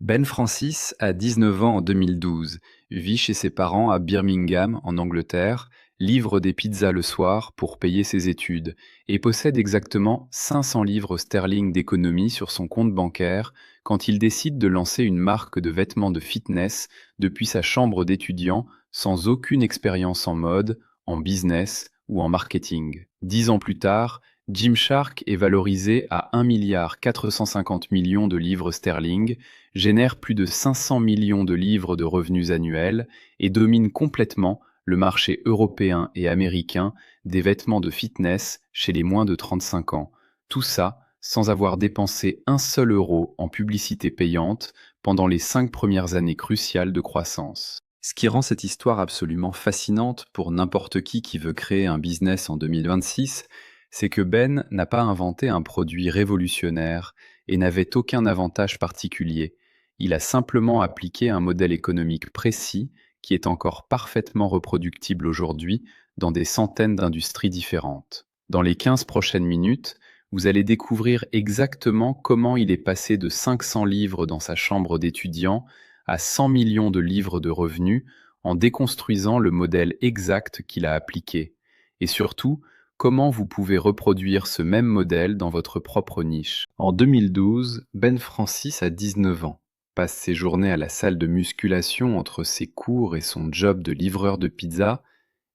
Ben Francis a 19 ans en 2012, vit chez ses parents à Birmingham, en Angleterre, livre des pizzas le soir pour payer ses études et possède exactement 500 livres sterling d'économie sur son compte bancaire quand il décide de lancer une marque de vêtements de fitness depuis sa chambre d'étudiant sans aucune expérience en mode, en business ou en marketing. 10 ans plus tard, Gymshark est valorisé à 1,450 milliard de livres sterling, génère plus de 500 millions de livres de revenus annuels et domine complètement le marché européen et américain des vêtements de fitness chez les moins de 35 ans. Tout ça sans avoir dépensé un seul euro en publicité payante pendant les 5 premières années cruciales de croissance. Ce qui rend cette histoire absolument fascinante pour n'importe qui veut créer un business en 2026, c'est que Ben n'a pas inventé un produit révolutionnaire et n'avait aucun avantage particulier. Il a simplement appliqué un modèle économique précis qui est encore parfaitement reproductible aujourd'hui dans des centaines d'industries différentes. Dans les 15 prochaines minutes, vous allez découvrir exactement comment il est passé de 500 livres dans sa chambre d'étudiant à 100 millions de livres de revenus en déconstruisant le modèle exact qu'il a appliqué. Et surtout, comment vous pouvez reproduire ce même modèle dans votre propre niche. En 2012, Ben Francis a 19 ans, passe ses journées à la salle de musculation entre ses cours et son job de livreur de pizza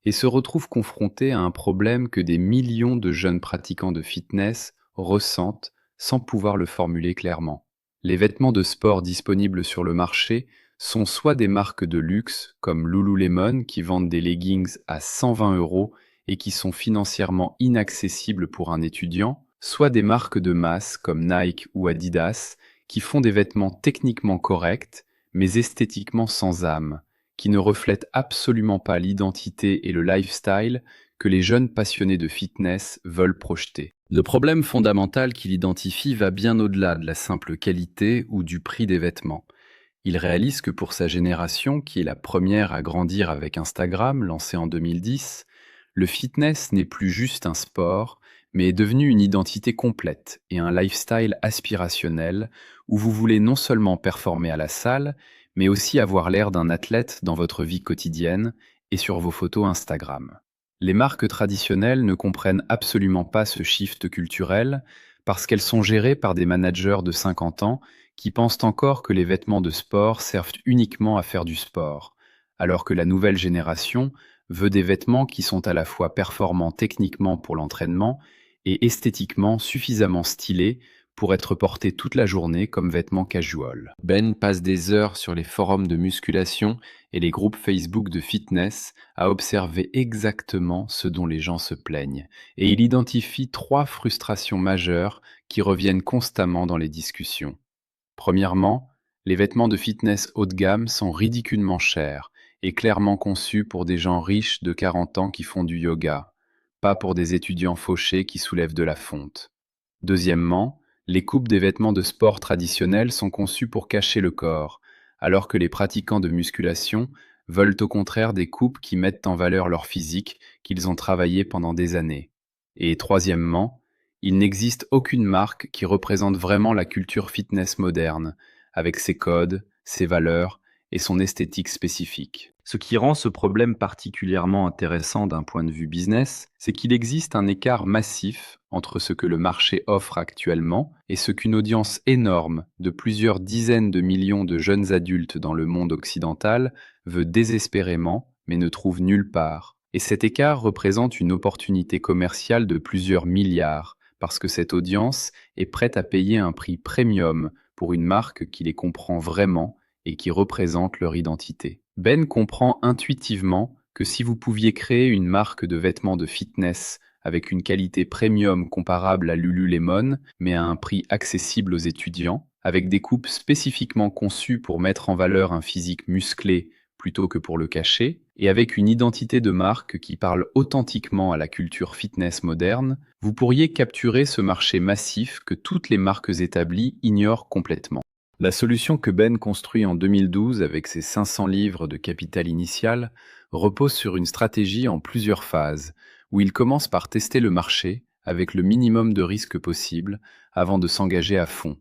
et se retrouve confronté à un problème que des millions de jeunes pratiquants de fitness ressentent sans pouvoir le formuler clairement. Les vêtements de sport disponibles sur le marché sont soit des marques de luxe comme Lululemon qui vendent des leggings à 120 euros et qui sont financièrement inaccessibles pour un étudiant, soit des marques de masse comme Nike ou Adidas qui font des vêtements techniquement corrects mais esthétiquement sans âme, qui ne reflètent absolument pas l'identité et le lifestyle que les jeunes passionnés de fitness veulent projeter. Le problème fondamental qu'il identifie va bien au-delà de la simple qualité ou du prix des vêtements. Il réalise que pour sa génération, qui est la première à grandir avec Instagram, lancé en 2010, le fitness n'est plus juste un sport, mais est devenu une identité complète et un lifestyle aspirationnel où vous voulez non seulement performer à la salle, mais aussi avoir l'air d'un athlète dans votre vie quotidienne et sur vos photos Instagram. Les marques traditionnelles ne comprennent absolument pas ce shift culturel parce qu'elles sont gérées par des managers de 50 ans qui pensent encore que les vêtements de sport servent uniquement à faire du sport, alors que la nouvelle génération veut des vêtements qui sont à la fois performants techniquement pour l'entraînement et esthétiquement suffisamment stylés pour être portés toute la journée comme vêtements casual. Ben passe des heures sur les forums de musculation et les groupes Facebook de fitness à observer exactement ce dont les gens se plaignent. Et il identifie 3 frustrations majeures qui reviennent constamment dans les discussions. Premièrement, les vêtements de fitness haut de gamme sont ridiculement chers et clairement conçus pour des gens riches de 40 ans qui font du yoga, pas pour des étudiants fauchés qui soulèvent de la fonte. Deuxièmement, les coupes des vêtements de sport traditionnels sont conçues pour cacher le corps, alors que les pratiquants de musculation veulent au contraire des coupes qui mettent en valeur leur physique qu'ils ont travaillé pendant des années. Et troisièmement, il n'existe aucune marque qui représente vraiment la culture fitness moderne, avec ses codes, ses valeurs et son esthétique spécifique. Ce qui rend ce problème particulièrement intéressant d'un point de vue business, c'est qu'il existe un écart massif entre ce que le marché offre actuellement et ce qu'une audience énorme de plusieurs dizaines de millions de jeunes adultes dans le monde occidental veut désespérément, mais ne trouve nulle part. Et cet écart représente une opportunité commerciale de plusieurs milliards, parce que cette audience est prête à payer un prix premium pour une marque qui les comprend vraiment et qui représente leur identité. Ben comprend intuitivement que si vous pouviez créer une marque de vêtements de fitness avec une qualité premium comparable à Lululemon, mais à un prix accessible aux étudiants, avec des coupes spécifiquement conçues pour mettre en valeur un physique musclé plutôt que pour le cacher, et avec une identité de marque qui parle authentiquement à la culture fitness moderne, vous pourriez capturer ce marché massif que toutes les marques établies ignorent complètement. La solution que Ben construit en 2012 avec ses 500 livres de capital initial repose sur une stratégie en plusieurs phases, où il commence par tester le marché avec le minimum de risques possible avant de s'engager à fond,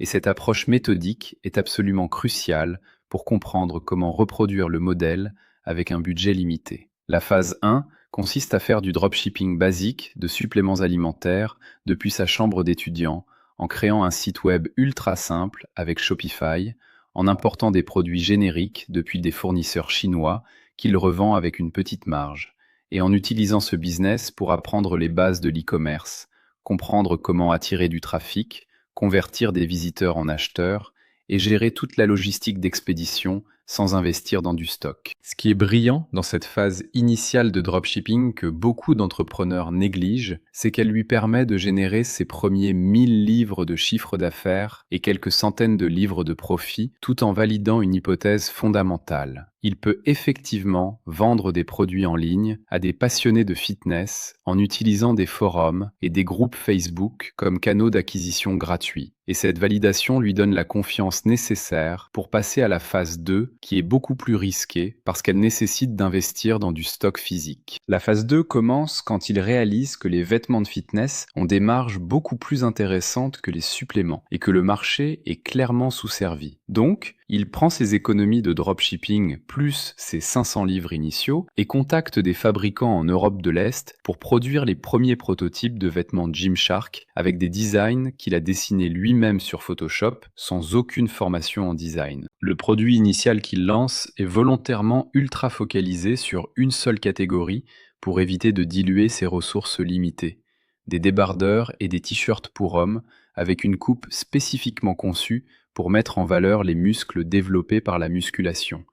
Et cette approche méthodique est absolument cruciale pour comprendre comment reproduire le modèle avec un budget limité. La phase 1 consiste à faire du dropshipping basique de suppléments alimentaires depuis sa chambre d'étudiant, en créant un site web ultra simple avec Shopify, en important des produits génériques depuis des fournisseurs chinois qu'il revend avec une petite marge, et en utilisant ce business pour apprendre les bases de l'e-commerce, comprendre comment attirer du trafic, convertir des visiteurs en acheteurs et gérer toute la logistique d'expédition sans investir dans du stock. Ce qui est brillant dans cette phase initiale de dropshipping que beaucoup d'entrepreneurs négligent, c'est qu'elle lui permet de générer ses premiers 1000 livres de chiffre d'affaires et quelques centaines de livres de profit tout en validant une hypothèse fondamentale. Il peut effectivement vendre des produits en ligne à des passionnés de fitness en utilisant des forums et des groupes Facebook comme canaux d'acquisition gratuits. Et cette validation lui donne la confiance nécessaire pour passer à la phase 2, qui est beaucoup plus risquée parce qu'elle nécessite d'investir dans du stock physique. La phase 2 commence quand il réalise que les vêtements de fitness ont des marges beaucoup plus intéressantes que les suppléments et que le marché est clairement sous-servi. Donc, il prend ses économies de dropshipping plus ses 500 livres initiaux et contacte des fabricants en Europe de l'Est pour produire les premiers prototypes de vêtements Gymshark avec des designs qu'il a dessinés lui-même sur Photoshop sans aucune formation en design. Le produit initial qu'il lance est volontairement ultra focalisé sur une seule catégorie pour éviter de diluer ses ressources limitées. Des débardeurs et des t-shirts pour hommes avec une coupe spécifiquement conçue pour mettre en valeur les muscles développés par la musculation,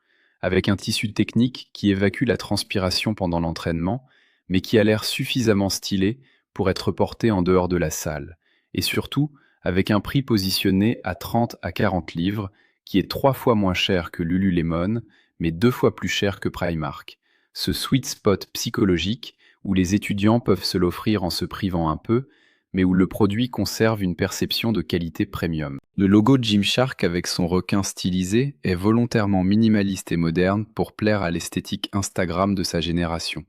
avec un tissu technique qui évacue la transpiration pendant l'entraînement, mais qui a l'air suffisamment stylé pour être porté en dehors de la salle, et surtout avec un prix positionné à 30 à 40 livres, qui est 3 fois moins cher que Lululemon, mais 2 fois plus cher que Primark. Ce sweet spot psychologique où les étudiants peuvent se l'offrir en se privant un peu, mais où le produit conserve une perception de qualité premium. Le logo Gymshark avec son requin stylisé est volontairement minimaliste et moderne pour plaire à l'esthétique Instagram de sa génération,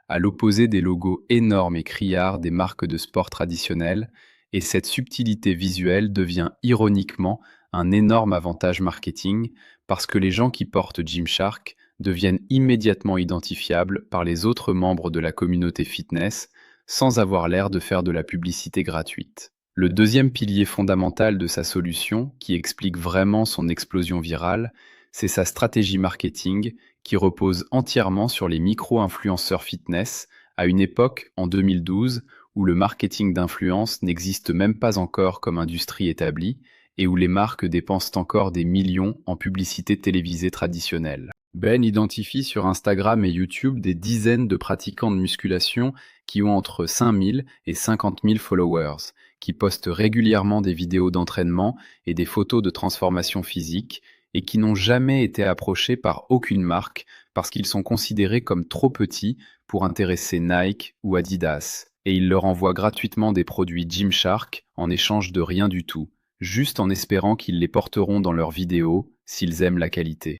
à l'opposé des logos énormes et criards des marques de sport traditionnelles, et cette subtilité visuelle devient ironiquement un énorme avantage marketing parce que les gens qui portent Gymshark deviennent immédiatement identifiables par les autres membres de la communauté fitness sans avoir l'air de faire de la publicité gratuite. Le deuxième pilier fondamental de sa solution, qui explique vraiment son explosion virale, c'est sa stratégie marketing qui repose entièrement sur les micro-influenceurs fitness à une époque, en 2012, où le marketing d'influence n'existe même pas encore comme industrie établie et où les marques dépensent encore des millions en publicité télévisée traditionnelle. Ben identifie sur Instagram et YouTube des dizaines de pratiquants de musculation qui ont entre 5000 et 50 000 followers, qui postent régulièrement des vidéos d'entraînement et des photos de transformation physique, et qui n'ont jamais été approchés par aucune marque parce qu'ils sont considérés comme trop petits pour intéresser Nike ou Adidas. Et ils leur envoient gratuitement des produits Gymshark en échange de rien du tout, juste en espérant qu'ils les porteront dans leurs vidéos s'ils aiment la qualité.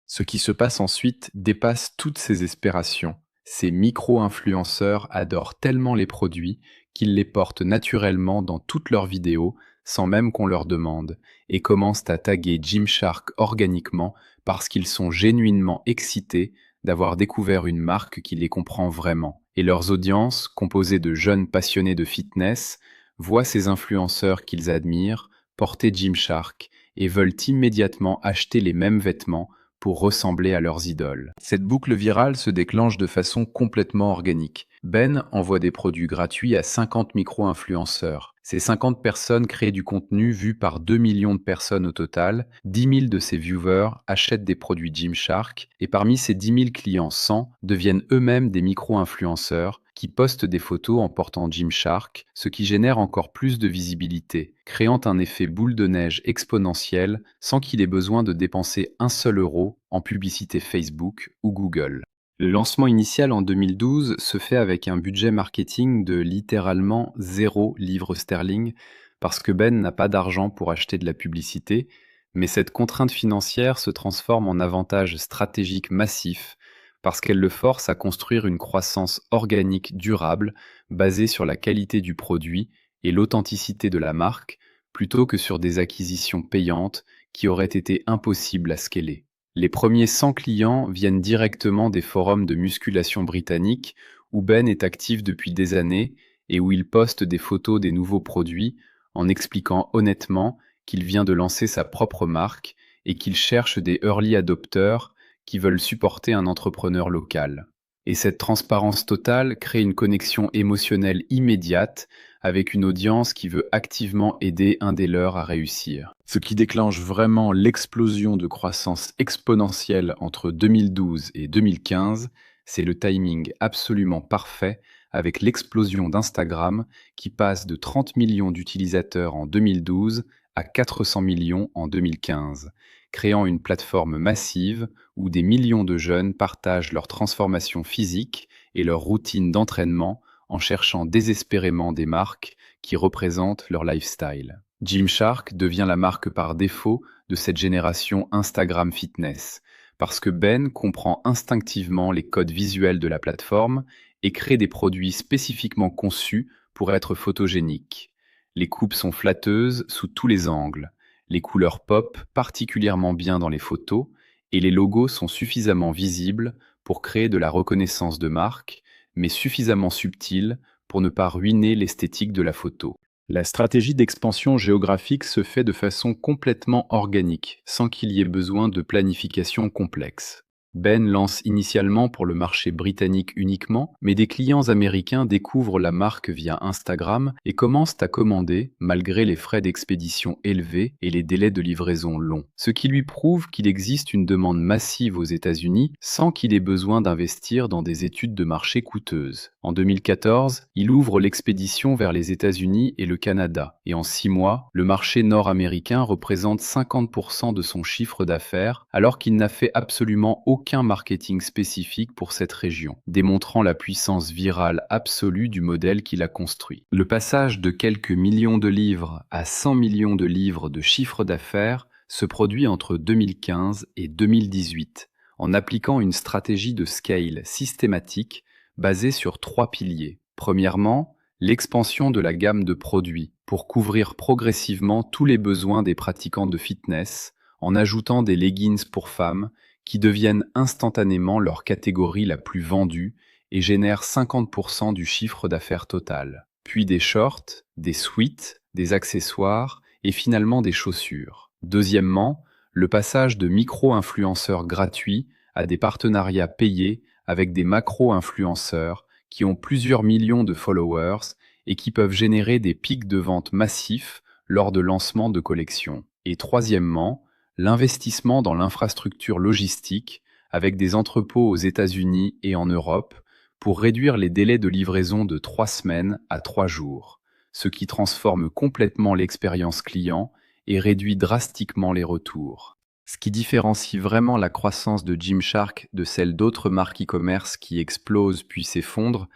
Ce qui se passe ensuite dépasse toutes ces espérations. Ces micro-influenceurs adorent tellement les produits qu'ils les portent naturellement dans toutes leurs vidéos sans même qu'on leur demande et commencent à taguer Gymshark organiquement parce qu'ils sont genuinement excités d'avoir découvert une marque qui les comprend vraiment. Et leurs audiences, composées de jeunes passionnés de fitness, voient ces influenceurs qu'ils admirent porter Gymshark et veulent immédiatement acheter les mêmes vêtements pour ressembler à leurs idoles. Cette boucle virale se déclenche de façon complètement organique. Ben envoie des produits gratuits à 50 micro-influenceurs. Ces 50 personnes créent du contenu vu par 2 millions de personnes au total. 10 000 de ces viewers achètent des produits Gymshark et parmi ces 10 000 clients, 100 deviennent eux-mêmes des micro-influenceurs qui postent des photos en portant Gymshark, ce qui génère encore plus de visibilité, créant un effet boule de neige exponentiel sans qu'il ait besoin de dépenser un seul euro en publicité Facebook ou Google. Le lancement initial en 2012 se fait avec un budget marketing de littéralement 0 livres sterling parce que Ben n'a pas d'argent pour acheter de la publicité, mais cette contrainte financière se transforme en avantage stratégique massif parce qu'elle le force à construire une croissance organique durable basée sur la qualité du produit et l'authenticité de la marque plutôt que sur des acquisitions payantes qui auraient été impossibles à scaler. Les premiers 100 clients viennent directement des forums de musculation britanniques où Ben est actif depuis des années et où il poste des photos des nouveaux produits en expliquant honnêtement qu'il vient de lancer sa propre marque et qu'il cherche des early adopters qui veulent supporter un entrepreneur local. Et cette transparence totale crée une connexion émotionnelle immédiate avec une audience qui veut activement aider un des leurs à réussir. Ce qui déclenche vraiment l'explosion de croissance exponentielle entre 2012 et 2015, c'est le timing absolument parfait avec l'explosion d'Instagram qui passe de 30 millions d'utilisateurs en 2012 à 400 millions en 2015, créant une plateforme massive où des millions de jeunes partagent leur transformation physique et leur routine d'entraînement en cherchant désespérément des marques qui représentent leur lifestyle. Gymshark devient la marque par défaut de cette génération Instagram Fitness, parce que Ben comprend instinctivement les codes visuels de la plateforme et crée des produits spécifiquement conçus pour être photogéniques. Les coupes sont flatteuses sous tous les angles, les couleurs pop particulièrement bien dans les photos, et les logos sont suffisamment visibles pour créer de la reconnaissance de marque, mais suffisamment subtile pour ne pas ruiner l'esthétique de la photo. La stratégie d'expansion géographique se fait de façon complètement organique, sans qu'il y ait besoin de planification complexe. Ben lance initialement pour le marché britannique uniquement, mais des clients américains découvrent la marque via Instagram et commencent à commander malgré les frais d'expédition élevés et les délais de livraison longs. Ce qui lui prouve qu'il existe une demande massive aux États-Unis sans qu'il ait besoin d'investir dans des études de marché coûteuses. En 2014, il ouvre l'expédition vers les États-Unis et le Canada, et en 6 mois, le marché nord-américain représente 50% de son chiffre d'affaires, alors qu'il n'a fait absolument aucun marketing spécifique pour cette région, démontrant la puissance virale absolue du modèle qu'il a construit. Le passage de quelques millions de livres à 100 millions de livres de chiffre d'affaires se produit entre 2015 et 2018, en appliquant une stratégie de scale systématique basée sur 3 piliers. Premièrement, l'expansion de la gamme de produits pour couvrir progressivement tous les besoins des pratiquants de fitness en ajoutant des leggings pour femmes qui deviennent instantanément leur catégorie la plus vendue et génèrent 50% du chiffre d'affaires total. Puis des shorts, des sweats, des accessoires et finalement des chaussures. Deuxièmement, le passage de micro-influenceurs gratuits à des partenariats payés avec des macro-influenceurs qui ont plusieurs millions de followers et qui peuvent générer des pics de vente massifs lors de lancements de collections. Et troisièmement, l'investissement dans l'infrastructure logistique avec des entrepôts aux États-Unis et en Europe pour réduire les délais de livraison de 3 semaines à 3 jours, ce qui transforme complètement l'expérience client et réduit drastiquement les retours. Ce qui différencie vraiment la croissance de Gymshark de celle d'autres marques e-commerce qui explosent puis s'effondrent,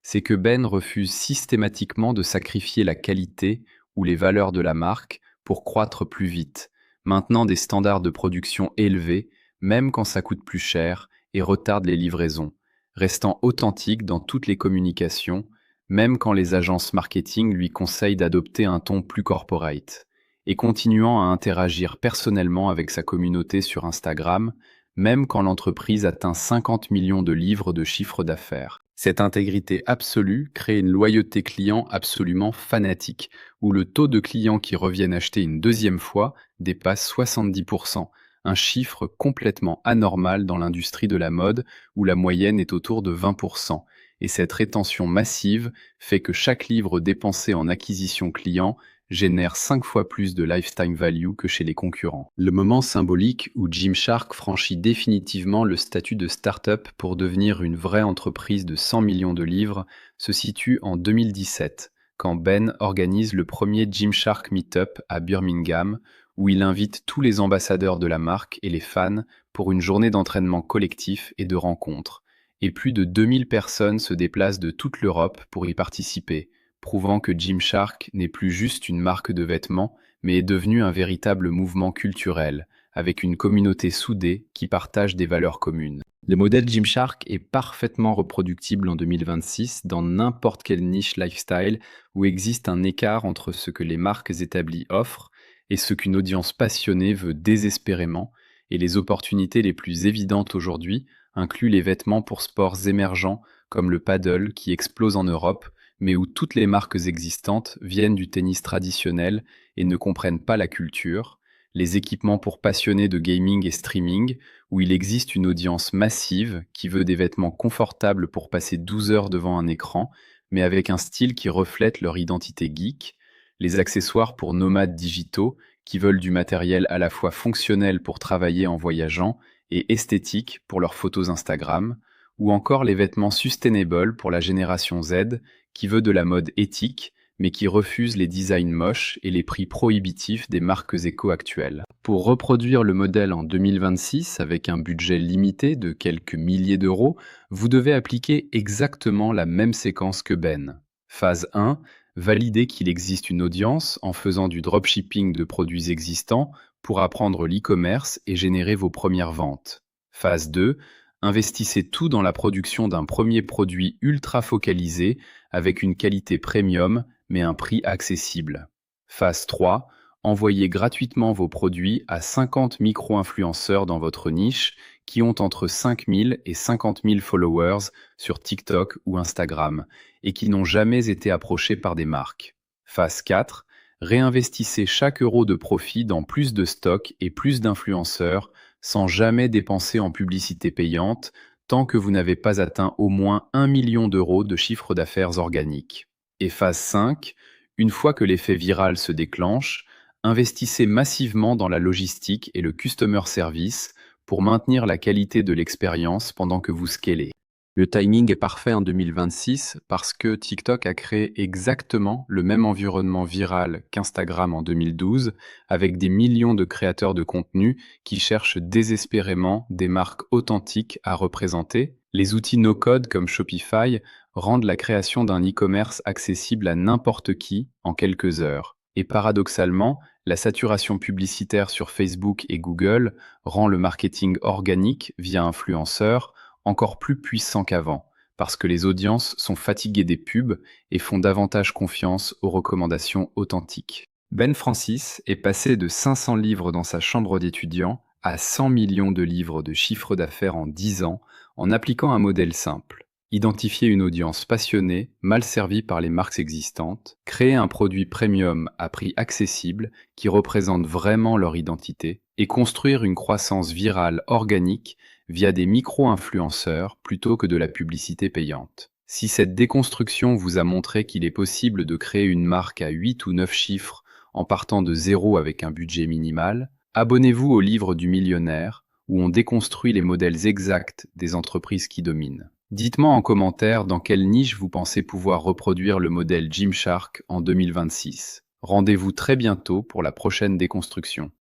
c'est que Ben refuse systématiquement de sacrifier la qualité ou les valeurs de la marque pour croître plus vite, maintenant des standards de production élevés, même quand ça coûte plus cher et retarde les livraisons, restant authentique dans toutes les communications, même quand les agences marketing lui conseillent d'adopter un ton plus corporate, et continuant à interagir personnellement avec sa communauté sur Instagram, même quand l'entreprise atteint 50 millions de livres de chiffre d'affaires. Cette intégrité absolue crée une loyauté client absolument fanatique, où le taux de clients qui reviennent acheter une deuxième fois dépasse 70%, un chiffre complètement anormal dans l'industrie de la mode, où la moyenne est autour de 20%. Et cette rétention massive fait que chaque livre dépensé en acquisition client génère 5 fois plus de lifetime value que chez les concurrents. Le moment symbolique où Gymshark franchit définitivement le statut de start-up pour devenir une vraie entreprise de 100 millions de livres se situe en 2017, quand Ben organise le premier Gymshark Meetup à Birmingham, où il invite tous les ambassadeurs de la marque et les fans pour une journée d'entraînement collectif et de rencontres. Et plus de 2000 personnes se déplacent de toute l'Europe pour y participer, prouvant que Gymshark n'est plus juste une marque de vêtements, mais est devenu un véritable mouvement culturel, avec une communauté soudée qui partage des valeurs communes. Le modèle Gymshark est parfaitement reproductible en 2026 dans n'importe quelle niche lifestyle où existe un écart entre ce que les marques établies offrent et ce qu'une audience passionnée veut désespérément, et les opportunités les plus évidentes aujourd'hui incluent les vêtements pour sports émergents comme le paddle qui explose en Europe, mais où toutes les marques existantes viennent du tennis traditionnel et ne comprennent pas la culture, les équipements pour passionnés de gaming et streaming, où il existe une audience massive qui veut des vêtements confortables pour passer 12 heures devant un écran, mais avec un style qui reflète leur identité geek, les accessoires pour nomades digitaux qui veulent du matériel à la fois fonctionnel pour travailler en voyageant et esthétique pour leurs photos Instagram, ou encore les vêtements sustainable pour la génération Z qui veut de la mode éthique mais qui refuse les designs moches et les prix prohibitifs des marques éco actuelles. Pour reproduire le modèle en 2026 avec un budget limité de quelques milliers d'euros, vous devez appliquer exactement la même séquence que Ben. Phase 1, valider qu'il existe une audience en faisant du dropshipping de produits existants pour apprendre l'e-commerce et générer vos premières ventes. Phase 2, investissez tout dans la production d'un premier produit ultra focalisé avec une qualité premium mais un prix accessible. Phase 3, envoyez gratuitement vos produits à 50 micro-influenceurs dans votre niche qui ont entre 5000 et 50 000 followers sur TikTok ou Instagram et qui n'ont jamais été approchés par des marques. Phase 4, réinvestissez chaque euro de profit dans plus de stocks et plus d'influenceurs sans jamais dépenser en publicité payante tant que vous n'avez pas atteint au moins 1 million d'euros de chiffre d'affaires organique. Et phase 5, une fois que l'effet viral se déclenche, investissez massivement dans la logistique et le customer service pour maintenir la qualité de l'expérience pendant que vous scalez. Le timing est parfait en 2026 parce que TikTok a créé exactement le même environnement viral qu'Instagram en 2012, avec des millions de créateurs de contenu qui cherchent désespérément des marques authentiques à représenter. Les outils no-code comme Shopify rendent la création d'un e-commerce accessible à n'importe qui en quelques heures. Et paradoxalement, la saturation publicitaire sur Facebook et Google rend le marketing organique via influenceurs encore plus puissant qu'avant, parce que les audiences sont fatiguées des pubs et font davantage confiance aux recommandations authentiques. Ben Francis est passé de 500 livres dans sa chambre d'étudiant à 100 millions de livres de chiffre d'affaires en 10 ans en appliquant un modèle simple. Identifier une audience passionnée, mal servie par les marques existantes, créer un produit premium à prix accessible qui représente vraiment leur identité, et construire une croissance virale organique via des micro-influenceurs plutôt que de la publicité payante. Si cette déconstruction vous a montré qu'il est possible de créer une marque à 8 ou 9 chiffres en partant de zéro avec un budget minimal, abonnez-vous au livre du millionnaire où on déconstruit les modèles exacts des entreprises qui dominent. Dites-moi en commentaire dans quelle niche vous pensez pouvoir reproduire le modèle Gymshark en 2026. Rendez-vous très bientôt pour la prochaine déconstruction.